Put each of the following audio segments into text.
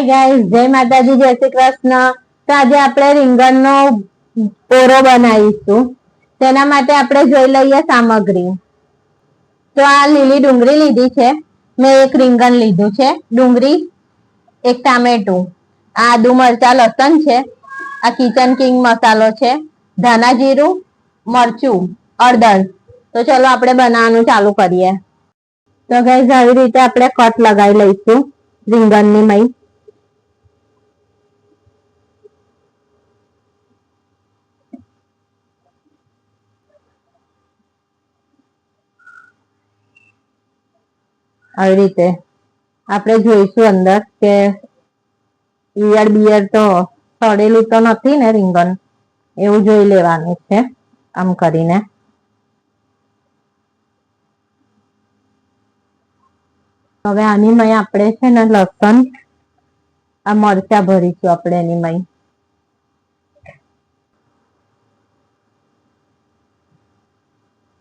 Hi guys, જય માતાજી, જય શ્રી કૃષ્ણ। તો આજે આપણે રીંગણનો ઓરો બનાવીશું। તેના માટે આપણે જોઈ લઈએ સામગ્રી। તો આ લીલી ડુંગળી લીધી છે, મેં એક રીંગણ લીધું છે, ડુંગળી, એક ટામેટું, આદુ મરચાં લસણ છે, આ કિચન કિંગ મસાલો છે, ધાણા જીરું, મરચું, હળદર। તો ચલો આપણે બનાવવાનું ચાલુ કરીએ। તો ગાઈસ આવી રીતે આપણે કટ લગાવી લઈશું રીંગણની મઈ। આવી રીતે આપણે જોઈશું અંદર કે ઈયળ બિયળ તો સડેલું તો નથી ને રીંગણ, એવું જોઈ લેવાનું છે આમ કરીને। હવે આની મય આપણે છે ને લસણ, આ મરચા ભરીશું આપણે એની મય।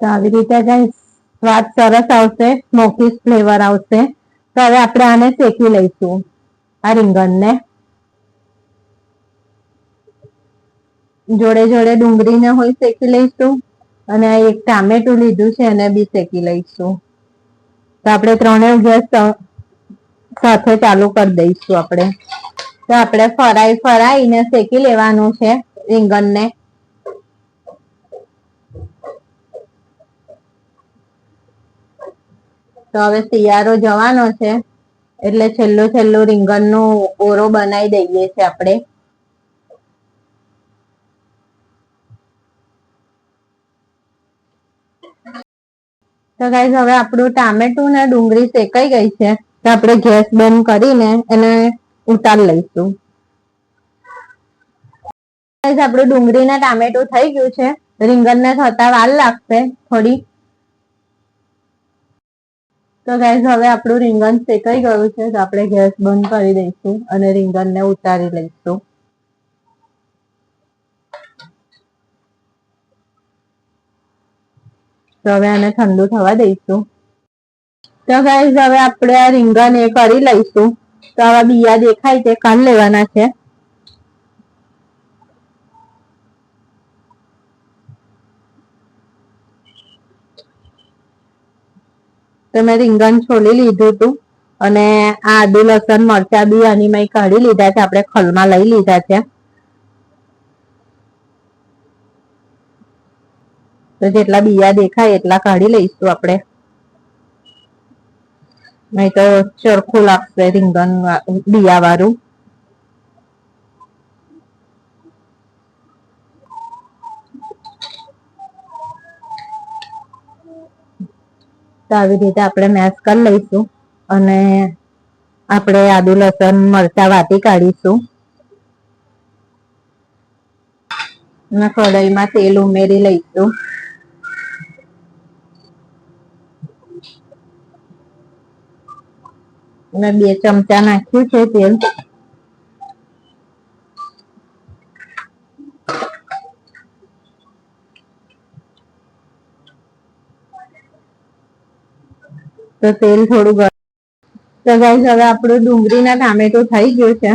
તો આવી રીતે કઈ સ્વાદ સરસ આવશે, સ્મોકી ફ્લેવર આવશે। તો હવે આપણે આને શેકી લઈશું, આ રીંગણને। જોડે જોડે ડુંગળીને હોય શેકી લઈશું, અને એક ટામેટું લીધું છે એને બી શેકી લઈશું। તો આપણે ત્રણેય ગેસ સાથે ચાલુ કરી દઈશું આપણે। તો આપણે ફરાઈને શેકી લેવાનું છે રીંગણને। તો હવે શિયાળો જવાનો છે એટલે છેલ્લું રીંગણનો ઓરો બનાવી દઈએ છે આપણે। તો ગાઈસ હવે આપણું ટામેટું ને ડુંગળી શેકાઈ ગઈ છે, તો આપણે ગેસ બંધ કરીને એને ઉતારી લઈશું। ગાઈસ આપણું ડુંગળી ને ટામેટું થઈ ગયું છે, રીંગણને થતા વાર લાગશે થોડી। તો ગાઈસ હવે આપણું રીંગણ શેકાઈ ગયું છે, તો આપણે ગેસ બંધ કરી દઈશું અને રીંગણને ઉતારી લઈશું। તો હવે આને ઠંડુ થવા દઈશું। તો ગાઈસ હવે આપણે આ રીંગણ એ કરી લઈશું। તો આવા બિયા દેખાય તે કાઢી લેવાના છે। તો મેં રીંગણ છોલી લીધું હતું, અને આ આદુ લસણ મરચા બી આની મય કાઢી લીધા છે, આપણે ખલમાં લઈ લીધા છે। તો જેટલા બિયા દેખાય એટલા કાઢી લઈશું આપણે, નહીં તો ચરખું લાગશે રીંગણ બિયા વાળું। તો આવી રીતે આપણે મેશ કરી લઈશું, અને આપણે આદુ લસણ મરચા વાટી કાઢીશું। અને કઢાઈમાં તેલ ઉમેરી લઈશું। મેં 2 ચમચા નાખ્યું છે તેલ। તો તેલ થોડું ગરમ, તો ગાઈસ હવે આપણું ડુંગળી ને ટામેટું થઈ ગયું છે,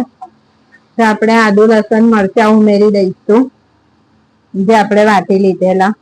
તો આપણે આદુ લસણ મરચા ઉમેરી દઈશું જે આપણે વાટી લીધેલા।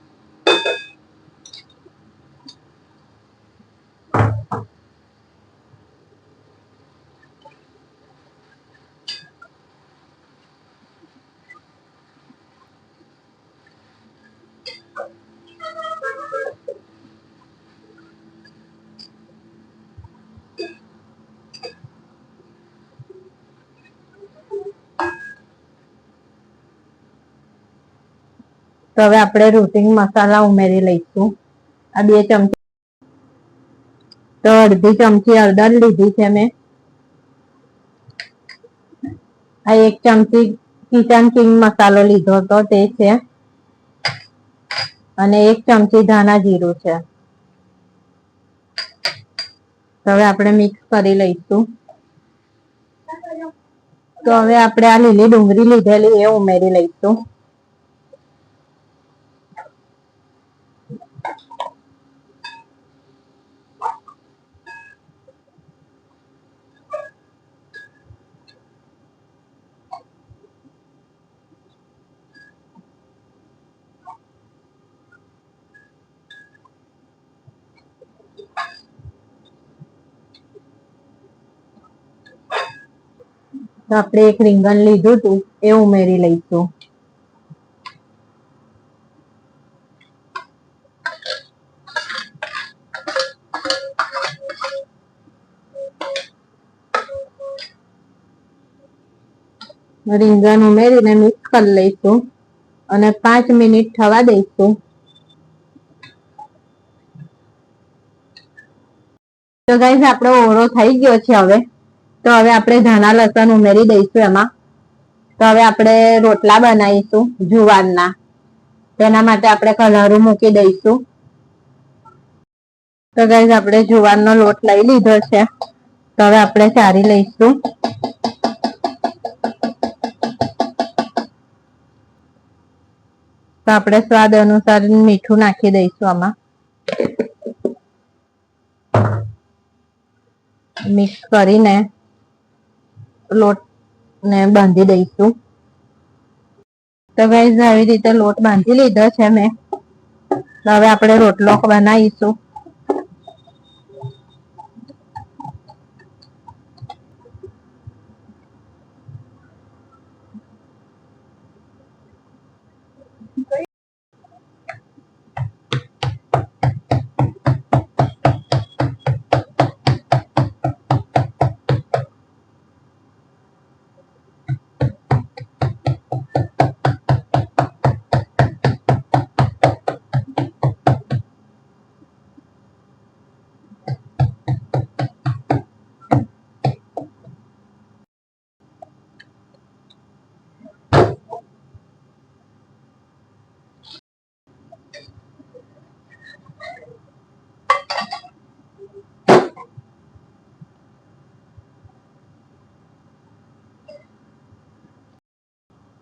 તો હવે આપણે રૂટિંગ મસાલા ઉમેરી લઈશું, આ 2 ચમચી, તો અડધી ચમચી હળદર લીધી છે મેં, આ 1 ચમચી કિચન કિંગ મસાલો લીધો હતો તે છે, અને 1 ચમચી ધાણા જીરું છે। તો હવે આપણે મિક્સ કરી લઈશું। તો હવે આપણે આ લીલી ડુંગળી લીધેલી એ ઉમેરી લઈશું। તો આપણે એક રીંગણ લીધું હતું એ ઉમેરી લઈશું. રીંગણ ઉમેરીને મિક્સ કરી લઈશું અને 5 મિનિટ થવા દઈશું. તો ગાઈસ આપણો ઓળો થઈ ગયો છે. તો હવે આપણે ધાણા લસણ ઉમેરી દઈશું એમાં. તો હવે આપણે રોટલા બનાવીશું જુવારના. તેના માટે આપણે કલરું મૂકી દઈશું. તો ગાઈસ આપણે જુવારનો લોટ લઈ લીધો છે. તો હવે આપણે ચારી લઈશું. તો આપણે સ્વાદ અનુસાર મીઠું નાખી દઈશું આમાં. મિક્સ કરીને લોટ ને બાંધી દઈશું. તો ગાઈસ આવી રીતે લોટ બાંધી લીધો છે મેં. તો હવે આપણે રોટલો બનાવીશું.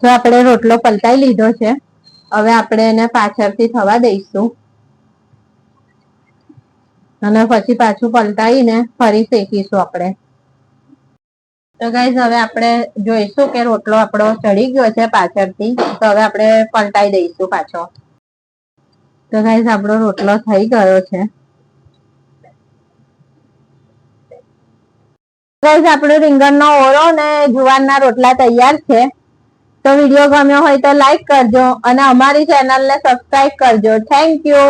તો આપણે રોટલો પલટાઈ લીધો છે. હવે આપણે એને પાછળથી થવા દઈશું અને પછી પાછું પલટાઈને ફરી શેકીશું આપણે. તો ગાઈસ હવે આપણે જોઈશું કે રોટલો આપણો ચડી ગયો છે પાછળથી. તો હવે આપણે પલટાઈ દઈશું પાછો. તો ગાઈસ આપણો રોટલો થઈ ગયો છે. ગાઈસ આપણો રીંગણનો ઓળો ને જુવારના રોટલા તૈયાર છે. તો વિડીયો ગમ્યો હોય તો લાઈક કરજો અને અમારી ચેનલને સબસ્ક્રાઇબ કરજો. Thank you.